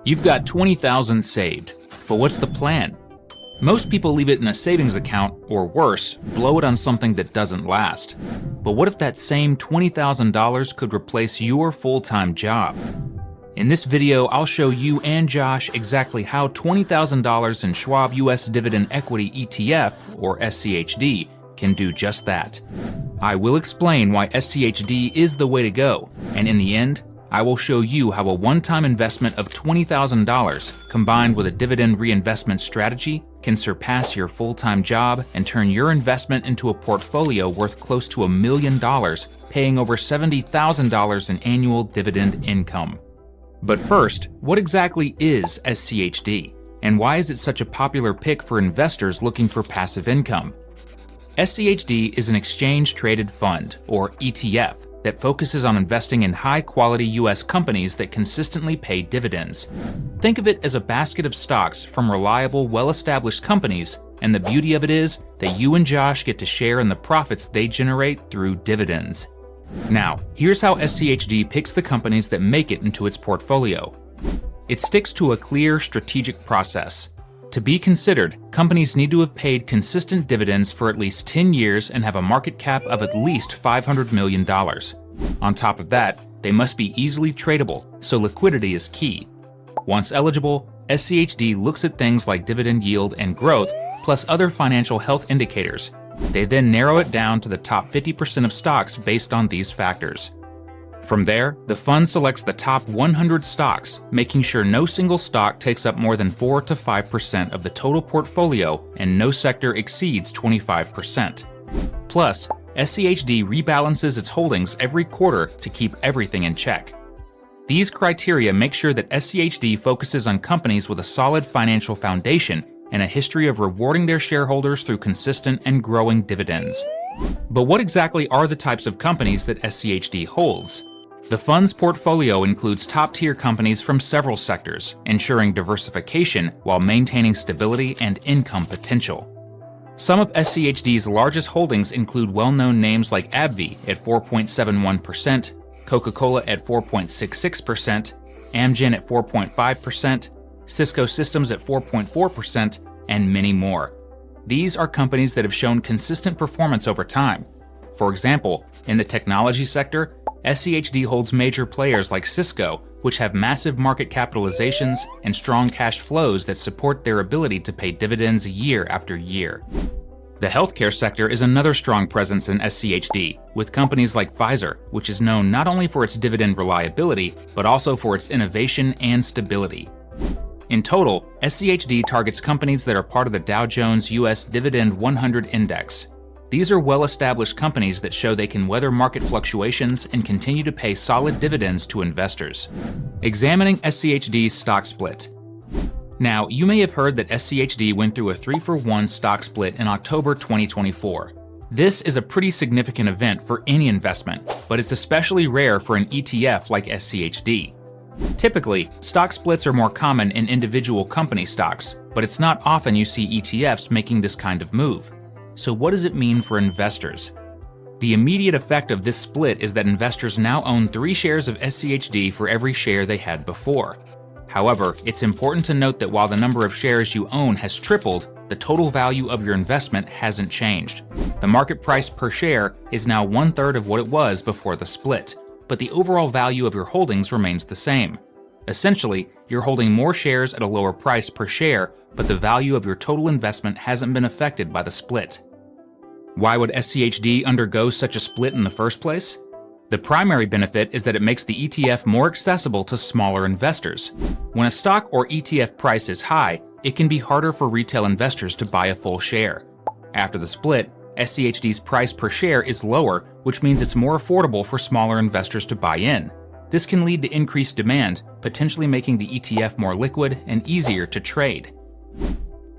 You've got $20,000 saved, but what's the plan? Most people leave it in a savings account, or worse, blow it on something that doesn't last. But what if that same $20,000 could replace your full-time job? In this video, I'll show you and Josh exactly how $20,000 in Schwab US Dividend Equity ETF, or SCHD, can do just that. I will explain why SCHD is the way to go, and in the end, I will show you how a one-time investment of $20,000 combined with a dividend reinvestment strategy can surpass your full-time job and turn your investment into a portfolio worth close to $1 million, paying over $70,000 in annual dividend income. But first, what exactly is SCHD, and why is it such a popular pick for investors looking for passive income? SCHD is an exchange-traded fund, or ETF, that focuses on investing in high-quality U.S. companies that consistently pay dividends. Think of it as a basket of stocks from reliable, well-established companies, and the beauty of it is that you and Josh get to share in the profits they generate through dividends. Now, here's how SCHD picks the companies that make it into its portfolio. It sticks to a clear strategic process. To be considered, companies need to have paid consistent dividends for at least 10 years and have a market cap of at least $500 million. On top of that, they must be easily tradable, so liquidity is key. Once eligible, SCHD looks at things like dividend yield and growth, plus other financial health indicators. They then narrow it down to the top 50% of stocks based on these factors. From there, the fund selects the top 100 stocks, making sure no single stock takes up more than 4 to 5% of the total portfolio and no sector exceeds 25%. Plus, SCHD rebalances its holdings every quarter to keep everything in check. These criteria make sure that SCHD focuses on companies with a solid financial foundation and a history of rewarding their shareholders through consistent and growing dividends. But what exactly are the types of companies that SCHD holds? The fund's portfolio includes top-tier companies from several sectors, ensuring diversification while maintaining stability and income potential. Some of SCHD's largest holdings include well-known names like AbbVie at 4.71%, Coca-Cola at 4.66%, Amgen at 4.5%, Cisco Systems at 4.4%, and many more. These are companies that have shown consistent performance over time. For example, in the technology sector, SCHD holds major players like Cisco, which have massive market capitalizations and strong cash flows that support their ability to pay dividends year after year. The healthcare sector is another strong presence in SCHD, with companies like Pfizer, which is known not only for its dividend reliability, but also for its innovation and stability. In total, SCHD targets companies that are part of the Dow Jones US Dividend 100 Index. These are well-established companies that show they can weather market fluctuations and continue to pay solid dividends to investors. Examining SCHD's stock split. Now, you may have heard that SCHD went through a 3-for-1 stock split in October 2024. This is a pretty significant event for any investment, but it's especially rare for an ETF like SCHD. Typically, stock splits are more common in individual company stocks, but it's not often you see ETFs making this kind of move. So what does it mean for investors? The immediate effect of this split is that investors now own 3 shares of SCHD for every share they had before. However, it's important to note that while the number of shares you own has tripled, the total value of your investment hasn't changed. The market price per share is now 1/3 of what it was before the split, but the overall value of your holdings remains the same. Essentially, you're holding more shares at a lower price per share, but the value of your total investment hasn't been affected by the split. Why would SCHD undergo such a split in the first place? The primary benefit is that it makes the ETF more accessible to smaller investors. When a stock or ETF price is high, it can be harder for retail investors to buy a full share. After the split, SCHD's price per share is lower, which means it's more affordable for smaller investors to buy in. This can lead to increased demand, potentially making the ETF more liquid and easier to trade.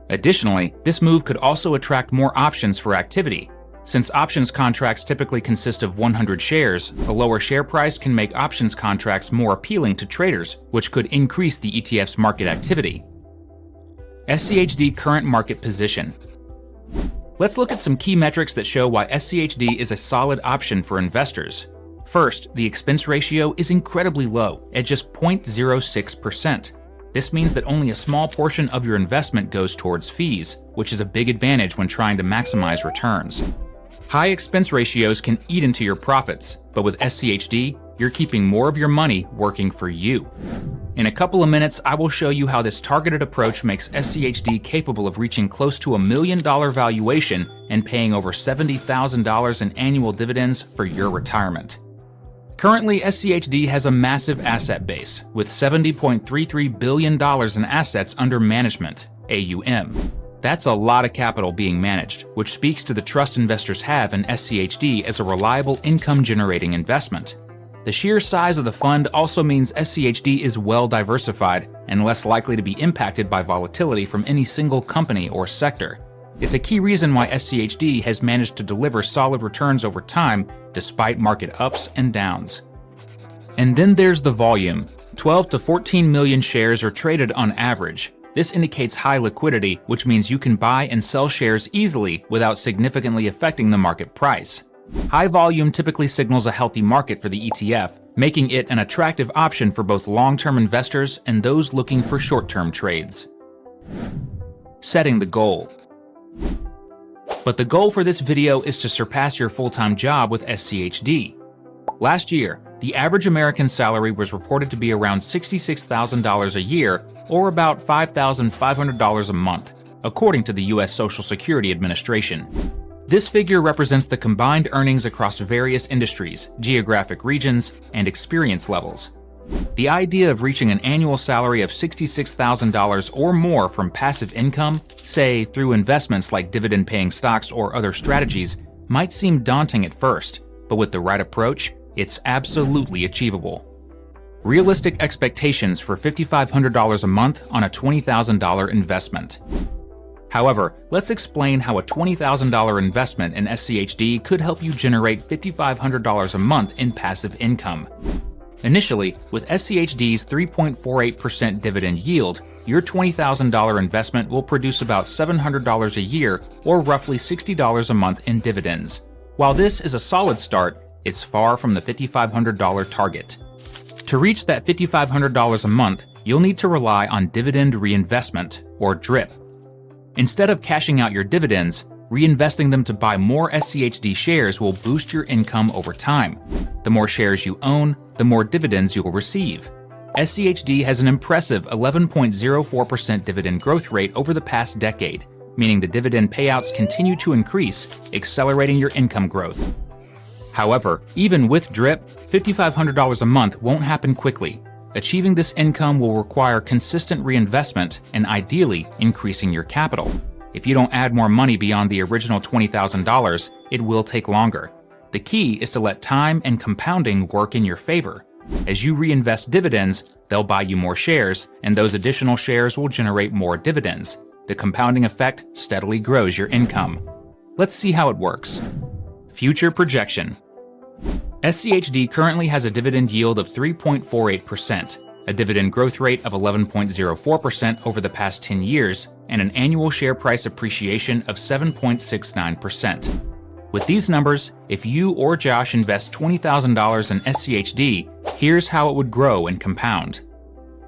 Additionally, this move could also attract more options for activity. Since options contracts typically consist of 100 shares, a lower share price can make options contracts more appealing to traders, which could increase the ETF's market activity. SCHD current market position. Let's look at some key metrics that show why SCHD is a solid option for investors. First, the expense ratio is incredibly low at just 0.06%. This means that only a small portion of your investment goes towards fees, which is a big advantage when trying to maximize returns. High expense ratios can eat into your profits, but with SCHD, you're keeping more of your money working for you. In a couple of minutes, I will show you how this targeted approach makes SCHD capable of reaching close to $1 million valuation and paying over $70,000 in annual dividends for your retirement. Currently, SCHD has a massive asset base, with $70.33 billion in assets under management, AUM. That's a lot of capital being managed, which speaks to the trust investors have in SCHD as a reliable income-generating investment. The sheer size of the fund also means SCHD is well diversified and less likely to be impacted by volatility from any single company or sector. It's a key reason why SCHD has managed to deliver solid returns over time despite market ups and downs. And then there's the volume. 12 to 14 million shares are traded on average. This indicates high liquidity, which means you can buy and sell shares easily without significantly affecting the market price. High volume typically signals a healthy market for the ETF, making it an attractive option for both long-term investors and those looking for short-term trades. Setting the goal. But the goal for this video is to surpass your full-time job with SCHD. Last year, the average American salary was reported to be around $66,000 a year, or about $5,500 a month, according to the U.S. Social Security Administration. This figure represents the combined earnings across various industries, geographic regions, and experience levels. The idea of reaching an annual salary of $66,000 or more from passive income, say through investments like dividend-paying stocks or other strategies, might seem daunting at first, but with the right approach, it's absolutely achievable. Realistic expectations for $5,500 a month on a $20,000 investment. However, let's explain how a $20,000 investment in SCHD could help you generate $5,500 a month in passive income. Initially, with SCHD's 3.48% dividend yield, your $20,000 investment will produce about $700 a year, or roughly $60 a month in dividends. While this is a solid start, it's far from the $5,500 target. To reach that $5,500 a month, you'll need to rely on dividend reinvestment, or DRIP. Instead of cashing out your dividends, reinvesting them to buy more SCHD shares will boost your income over time. The more shares you own, the more dividends you will receive. SCHD has an impressive 11.04% dividend growth rate over the past decade, meaning the dividend payouts continue to increase, accelerating your income growth. However, even with DRIP, $5,500 a month won't happen quickly. Achieving this income will require consistent reinvestment and ideally increasing your capital. If you don't add more money beyond the original $20,000, it will take longer. The key is to let time and compounding work in your favor. As you reinvest dividends, they'll buy you more shares, and those additional shares will generate more dividends. The compounding effect steadily grows your income. Let's see how it works. Future projection. SCHD currently has a dividend yield of 3.48%, a dividend growth rate of 11.04% over the past 10 years, and an annual share price appreciation of 7.69%. With these numbers, if you or Josh invest $20,000 in SCHD, here's how it would grow and compound.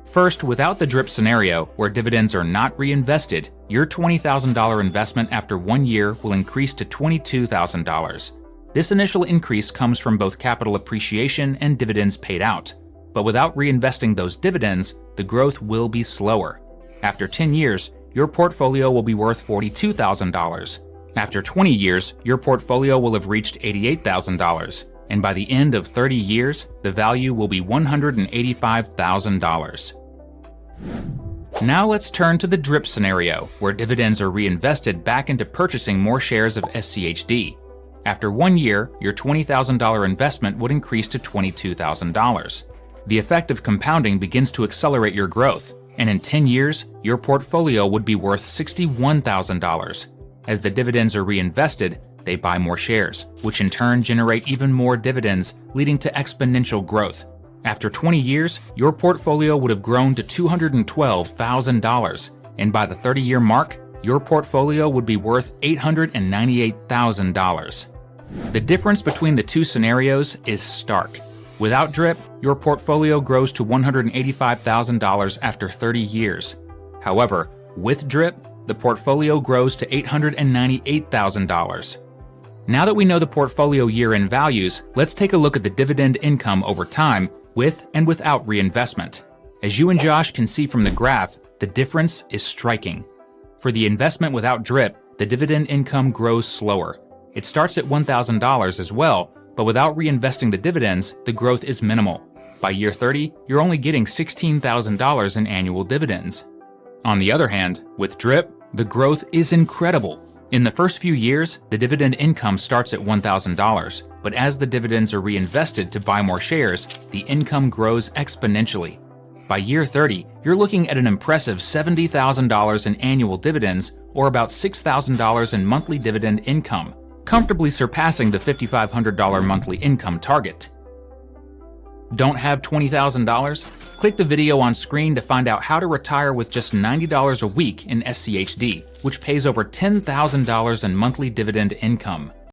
First, without the DRIP scenario, where dividends are not reinvested, your $20,000 investment after 1 year will increase to $22,000. This initial increase comes from both capital appreciation and dividends paid out. But without reinvesting those dividends, the growth will be slower. After 10 years, your portfolio will be worth $42,000. After 20 years, your portfolio will have reached $88,000. And by the end of 30 years, the value will be $185,000. Now let's turn to the DRIP scenario, where dividends are reinvested back into purchasing more shares of SCHD. After 1 year, your $20,000 investment would increase to $22,000. The effect of compounding begins to accelerate your growth, and in 10 years, your portfolio would be worth $61,000. As the dividends are reinvested, they buy more shares, which in turn generate even more dividends, leading to exponential growth. After 20 years, your portfolio would have grown to $212,000, and by the 30-year mark, your portfolio would be worth $898,000. The difference between the two scenarios is stark. Without DRIP, your portfolio grows to $185,000 after 30 years. However, with DRIP, the portfolio grows to $898,000. Now that we know the portfolio year-end values, let's take a look at the dividend income over time with and without reinvestment. As you and Josh can see from the graph, the difference is striking. For the investment without DRIP, the dividend income grows slower. It starts at $1,000 as well, but without reinvesting the dividends, the growth is minimal. By year 30, you're only getting $16,000 in annual dividends. On the other hand, with DRIP, the growth is incredible. In the first few years, the dividend income starts at $1,000, but as the dividends are reinvested to buy more shares, the income grows exponentially. By year 30, you're looking at an impressive $70,000 in annual dividends, or about $6,000 in monthly dividend income, comfortably surpassing the $5,500 monthly income target. Don't have $20,000? Click the video on screen to find out how to retire with just $90 a week in SCHD, which pays over $10,000 in monthly dividend income.